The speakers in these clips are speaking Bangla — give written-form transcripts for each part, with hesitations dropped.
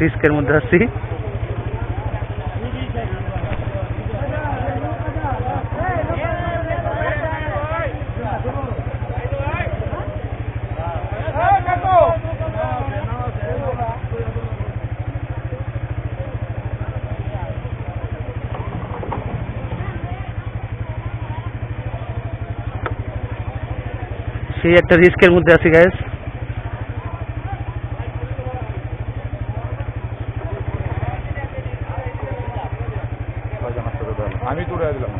রিস্কের মধ্যে আছি। সেই একটা রিস্কের মধ্যে আছি গাইস। আমি তো উড়াই দিলাম।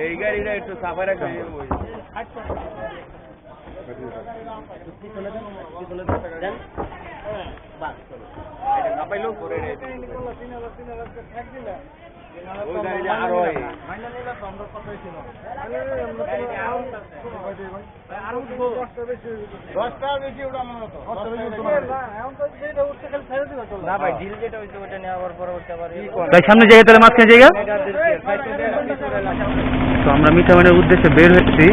এই গাড়িটা একটু সাফাই রাখা সামনে জায়গা তাহলে মাঝখানে জায়গা। তো আমরা মিঠামানের উদ্দেশ্যে বের হয়েছি,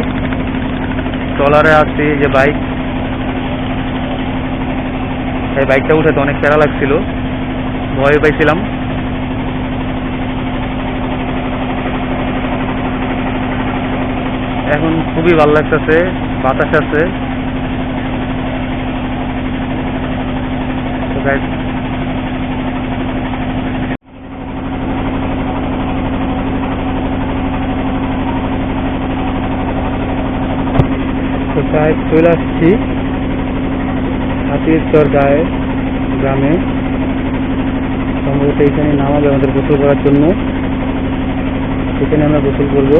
ট্রলারে আসছি। যে বাইক, এই বাইকটা উঠে তো অনেক প্যারা লাগছিল, ভয় পাইছিলাম। এখন খুবই ভালো লাগতেছে, বাতাস আছে। প্রায় চলে আসছি হাতিরচর গ্রামে। সম্ভবত এখানে নামাবে আমাদের গোসল করার জন্য, এখানে আমরা গোসল করবো।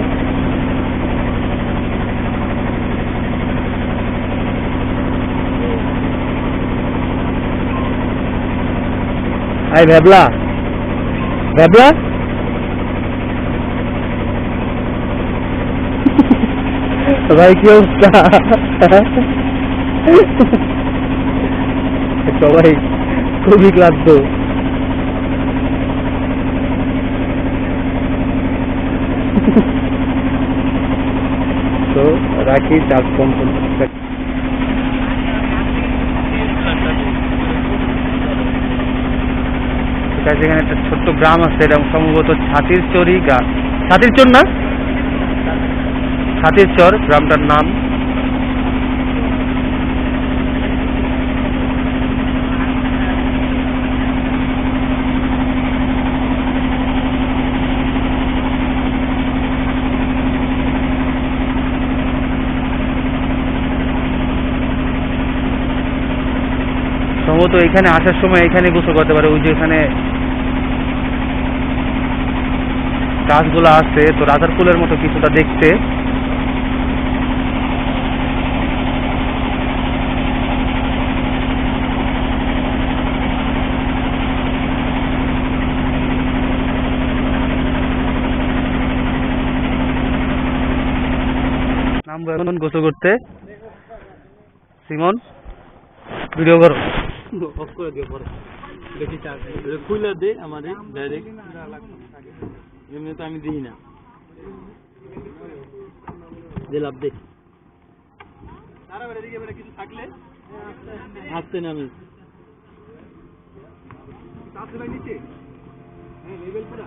আই ভ্যাবলা ভ্যাবলা ভাই কি অবস্থা? সবাই খুবই ক্লান্ত। তো রাখি, চার্জ কম করতে। সেখানে একটা ছোট্ট গ্রাম আছে, এটা সম্ভবত ছাতিরচরই গ্রাম। ছাতিরচর না, ছাতিরচর গ্রামটার নাম। সম্ভবত এখানে আসার সময় এখানে গোসল করতে পারে। ওই যে এখানে গাছগুলো আছে, তো রাজার ফুলের মতো কিছুটা দেখতে। নামবো এখন গোসল করতে। সিমন ভিডিও করো, অফ করে দিও পরে। বেশি চার্জ খুলে দে আমাদের ডাইরেক্ট, এমনি তো আমি দিই না। দিলাম দে কিছু থাকলে আসতে না আমি নিচে লেভেল পুরা।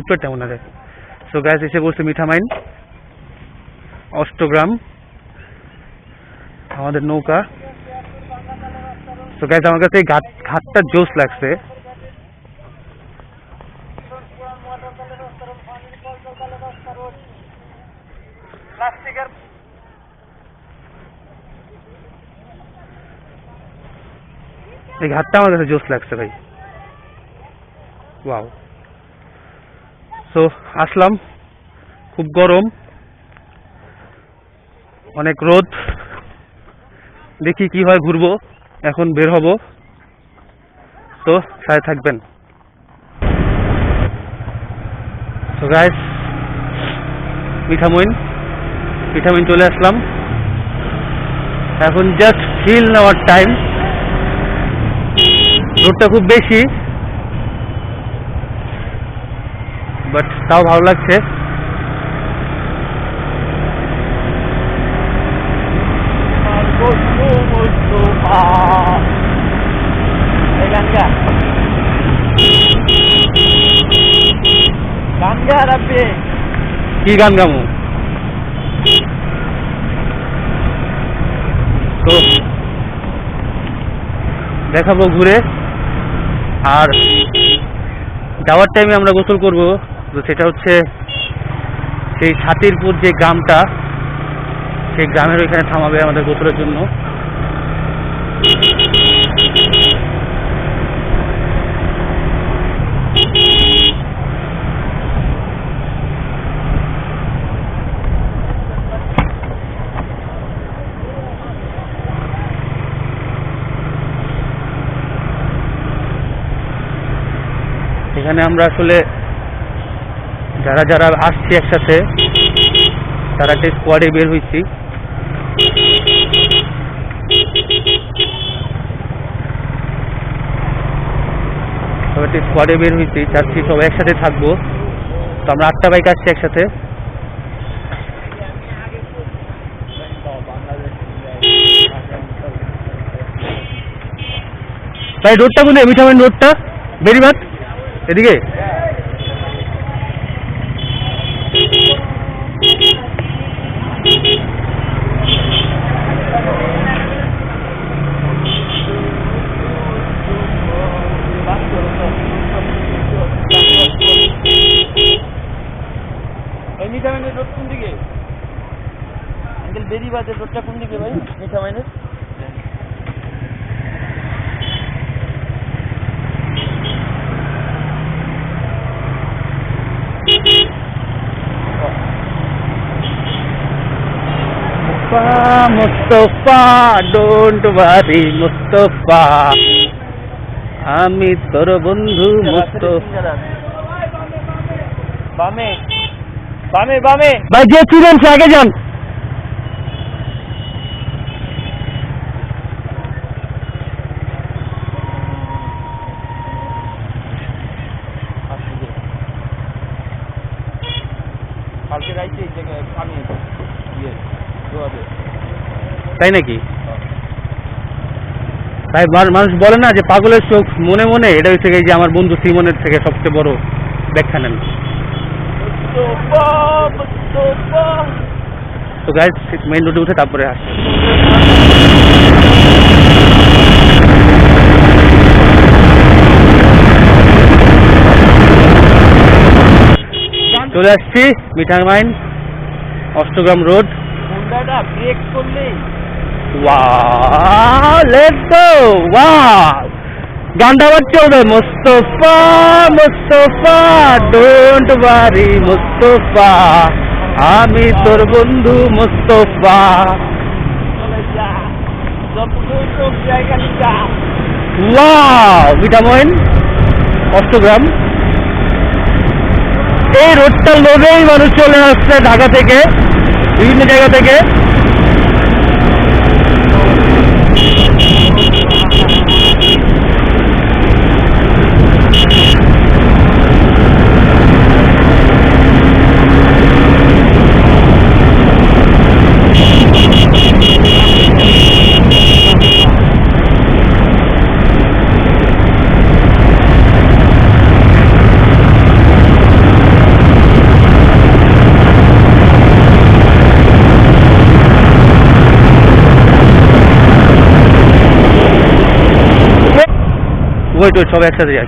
পেটটা মনে হয়। সো গ্যাস এসে বলছে মিঠামাইন অষ্টগ্রাম আমাদের নৌকা। সো গ্যাস আমার কাছে এই ঘাটটা জোস লাগছে। এই ঘাটটা আমার কাছে জোস লাগছে ভাই। ওয়াও। সো আসলাম, খুব গরম, অনেক রোদ, দেখি কি হয়, ঘুরবো, এখন বের হব, তো সাথে থাকবেন। তো গাইস মিঠামইন চলে আসলাম, এখন জাস্ট ফিল নেওয়ার টাইম। রোদটা খুব বেশি, বাট তাও ভালো লাগছে। কি গান গামু? তো দেখাবো ঘুরে, আর যাওয়ার টাইমে আমরা গোসল করব। তো সেটা হচ্ছে সেই ছাতিরপুর যে গ্রামটা, সেই গ্রামের ওইখানে থামাবে আমাদের গোসলের জন্য। এখানে আমরা আসলে যারা যারা আসছি একসাথে, তারা একটা স্কোয়াডে বের হয়েছি। একটা স্কোয়াডে বের হয়েছি, চাচ্ছি সবাই একসাথে থাকবো। তো আমরা 8টা বাইক আসছি একসাথে। ভাই রোডটা কোন? মিঠামাইন রোডটা, বেরিবাদ এদিকে। মিঠামাইনের রোড কোন দিকে? বেরিবাদের রোডটা কোন দিকে ভাই? মিঠামাইনের মুস্তফা, ডোন্ট ওয়ারি মুস্তফা, আমি তোর বন্ধু মুস্তফা। বামে বামে বামে ভাই, যে ছিলেন সে আগে যান। তাই নাকি ভাই? মানুষ বলে না যে পাগলের চোখ মনে মনে, এটা হচ্ছে যে আমার বন্ধু সিমনের থেকে সবচেয়ে বড় ব্যাখ্যা নেন। তো গাইস মেইন রোডে উঠে তারপরে আসছে। চলে আসছি মিঠামাইন অষ্টগ্রাম রোড। ব্রেক করলেই গানটা আবার চলবে, মুস্তফা মুস্তফা, ডোন্ট ওয়ারি মুস্তফা, আমি তোর বন্ধু মুস্তফা। মিঠামাইন অষ্টগ্রাম, এই রোডটা লোভেই মানুষ চলে আসছে ঢাকা থেকে, বিভিন্ন জায়গা থেকে। ওয়েট ওয়েট সব একসাথে যাই।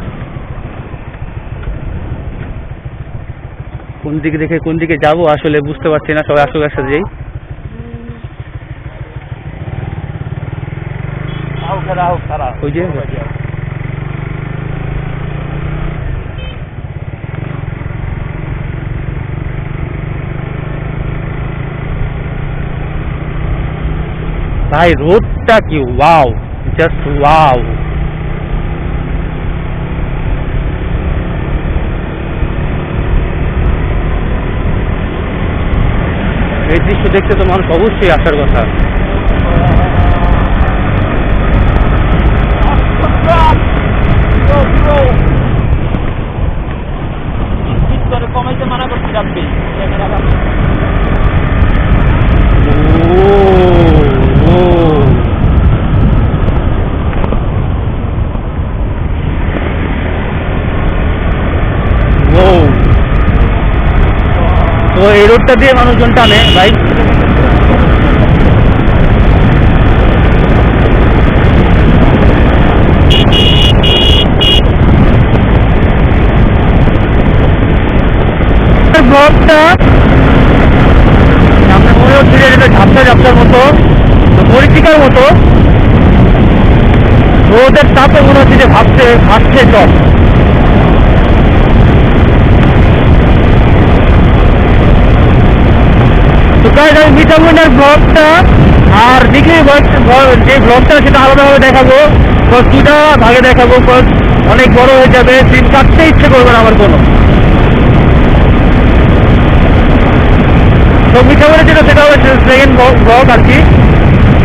কোন দিকে দেখে কোন দিকে যাবো আসলে বুঝতে পারছি না, সবাই আসলে একসাথে যাই। ওই যে ভাই রোডটা কি ওয়াও, জাস্ট ওয়াও। এই দৃশ্য দেখতে তো মানুষ অবশ্যই আসার কথা। কমাইতে মানা করছি রাখবি তো এই রোডটা দিয়ে মানুষজন টানে ভাই। ব্লকটা সামনে মনে হচ্ছে যে এটা ঝাপসা ঝাপসার মতো, মরিচিকার মতো। রোদের তাপে মনে হচ্ছে যে ভাবছে সব। তো গাইস আমি মিঠামইনের ব্লগটা আর দিঘি যে ব্লগটা সেটা আলাদাভাবে দেখাবো, দুটা ভাগে দেখাবো। অনেক বড় হয়ে যাবে, দিন কাটতে ইচ্ছে করবে না আমার কোনো। তো মিঠামইনের যেটা সেটা হচ্ছে সেকেন্ড ব্লগ আর কি।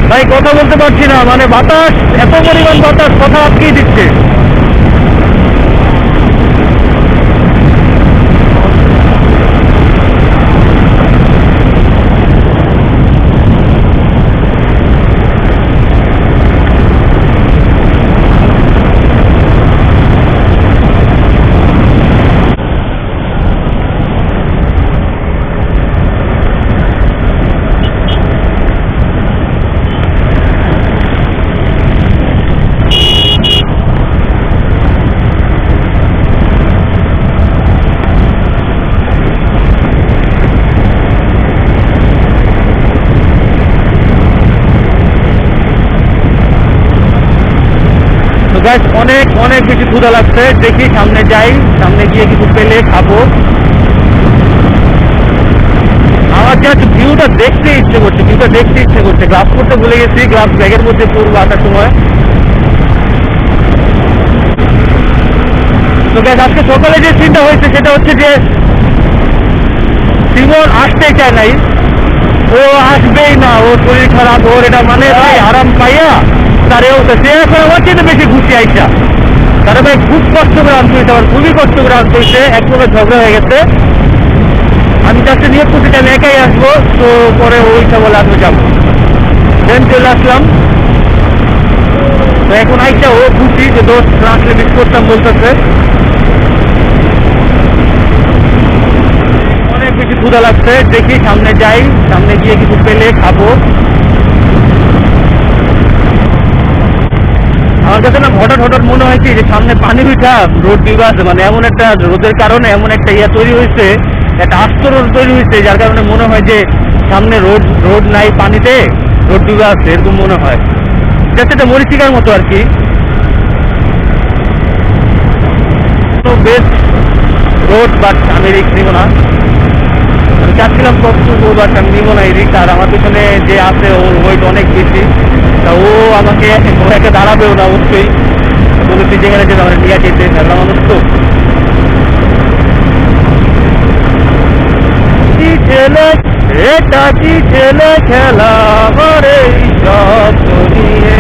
ভাই কথা বলতে পারছি না, মানে বাতাস, এত পরিমাণ বাতাস কথা আটকেই দিচ্ছে। গাইস অনেক অনেক বেশি ক্ষুধা লাগছে, দেখি সামনে যাই, সামনে গিয়ে কিছু পেলে খাবো। আমার জাস্ট ভিউটা দেখতে ইচ্ছে করছে, গ্লাভস করতে ভুলে গেছি, গ্লাভস ব্যাগের মধ্যে পড়বো আসার সময়। তো গাইস আজকে সকালে যে সিনটা হয়েছে সেটা হচ্ছে যে সিমন আসতেই চায় নাই, ও আসবেই না, ওর শরীর খারাপ, ওর এটা মানে ভাই আরাম পাইয়া তারেও তো সে এখন আমার চেয়ে বেশি খুশি আইসা। তারা ভাই খুব কষ্ট করে আনতে হয়েছে, আমার খুবই কষ্ট করে আনতে হয়েছে, এক প্রকার ঝগড়া হয়ে গেছে। আমি যাচ্ছে নিয়োগ করছি আমি একাই আসবো, তো পরে ওইটা বলে আমি যাবো, দেন চলে আসলাম। তো এখন আইসা ও খুশি যে দোস্ত আসলে মিস করতাম বলতেছে। অনেক বেশি ক্ষুধা লাগছে, দেখি সামনে যাই, সামনে গিয়ে কিছু পেলে খাবো। আমার কাছে না হঠাৎ মনে হয় কি যে সামনে পানি উঠা রোড বিবাদ, মানে এমন একটা রোদের কারণে এমন একটা তৈরি হয়েছে, একটা আস্তরণ তৈরি হয়েছে, যার কারণে মনে হয় যে সামনে রোড নাই, পানিতে রোড ডুবে আছে, এরকম মনে হয়। জাস্ট একটা মরিচিকার মতো আর কি। তো বেস্ট রোড, বাট আমি রিস্ক নিব না। আমি চাচ্ছিলাম কতটুকু, বাট আমি নিব না এই রিস্ক। আর আমার পিছনে যে আছে ওর ওয়েট অনেক বেশি, তা ও আমাকে একে দাঁড়াবেও না অবশ্যই, বলেছি যেখানে যেতে আমরা নিয়ে যেতে ফেললাম মানুষ। তো ছেলে এটা কি ছেলে খেলা, আমারে সব নিয়ে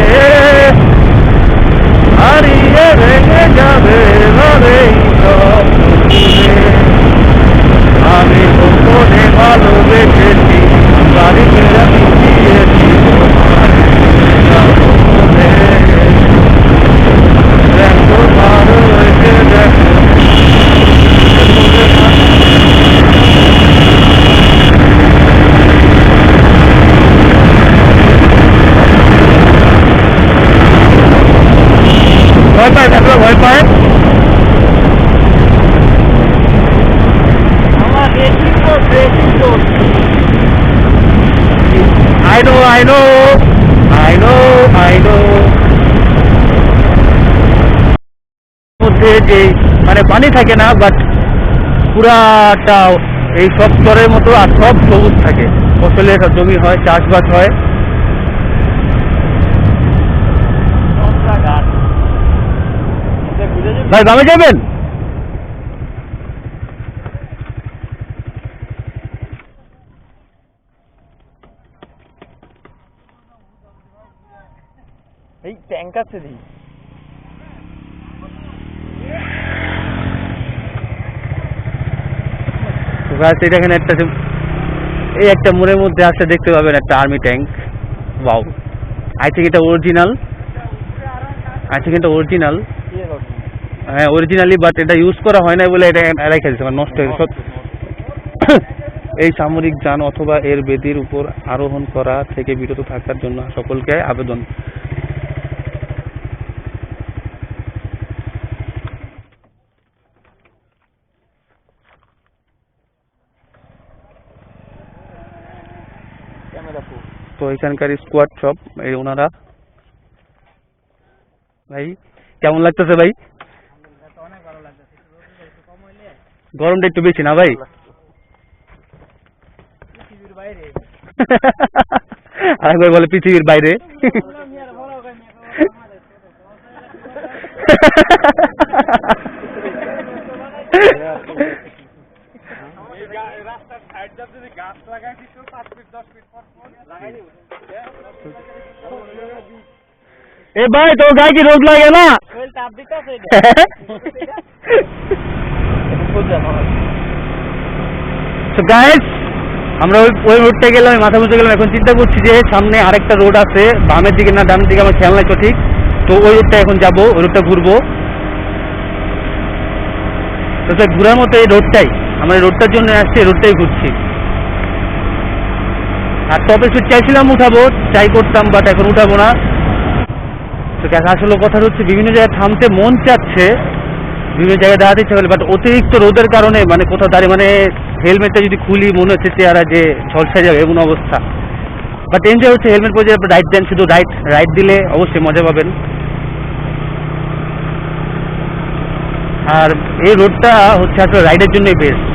হারিয়ে ভেঙে যাবে ভাবে সব নিয়ে। আমি গোপনে ভালোবেসেছি, বাড়িতে আমি দিয়েছি ভয় পায় I know, I know, I know. মধ্যে যে মানে পানি থাকে না, বাট পুরাটা এই সব স্তরের মতো আর সব সবুজ থাকে, ফসলের জমি হয়, চাষবাস হয়। ভাই বামে যাবেন? এই ট্যাঙ্ক আছে দি এটা এখানে একটা এই একটা মোড়ের মধ্যে আছে, দেখতে পাবেন একটা army tank. Wow, I think এটা অরিজিনাল, হ্যাঁ অরিজিনালি, বাট এটা ইউজ করা হয় না বলে এটা রেখে দিচ্ছে, মানে নষ্ট হয়ে সব। এই সামরিক যান অথবা এর বেদির উপর আরোহণ করা থেকে বিরত থাকার জন্য সকলকে আবেদন। তো এখানকার স্কোয়াড সব এই ওনারা। ভাই কেমন লাগতেছে ভাই? গরমটা একটু বেশি না ভাই? আরেকবার বলে পৃথিবীর বাইরে। ए भाई तो गाय की रोज लगे ना গাইস, আমরা ওই রোডটা গেলাম, মাথা বুঝতে গেলাম। এখন চিন্তা করছি যে সামনে আরেকটা রোড আছে, বামের দিকে না ডানের দিকে আমার খেয়াল নাই সঠিক। তো ওই রোডটা এখন যাবো, ওই রোডটা ঘুরবো। তো স্যার ঘুরার মতো এই রোডটাই, আমরা এই রোডটার জন্য আসছি, এই রোডটাই ঘুরছি। আর টপে সুইচ চাইছিলাম উঠাবো, ট্রাই করতাম, বাট এখন উঠাবো না। তো আসলে কথা হচ্ছে বিভিন্ন জায়গায় থামতে মন চাচ্ছে, বিভিন্ন জায়গায় দাঁড়াতে ইচ্ছে করে, বাট অতিরিক্ত রোদের কারণে মানে কোথাও দাঁড়িয়ে মানে হেলমেটটা যদি খুলি মনে হচ্ছে চেহারা যে ঝলসে যাবে এমন অবস্থা। বাট এনজয় হচ্ছে, হেলমেট পরে আপনি রাইড দেন, শুধু রাইড দিলে অবশ্যই মজা পাবেন। আর এই রোডটা হচ্ছে আসলে রাইডের জন্যই বেস্ট।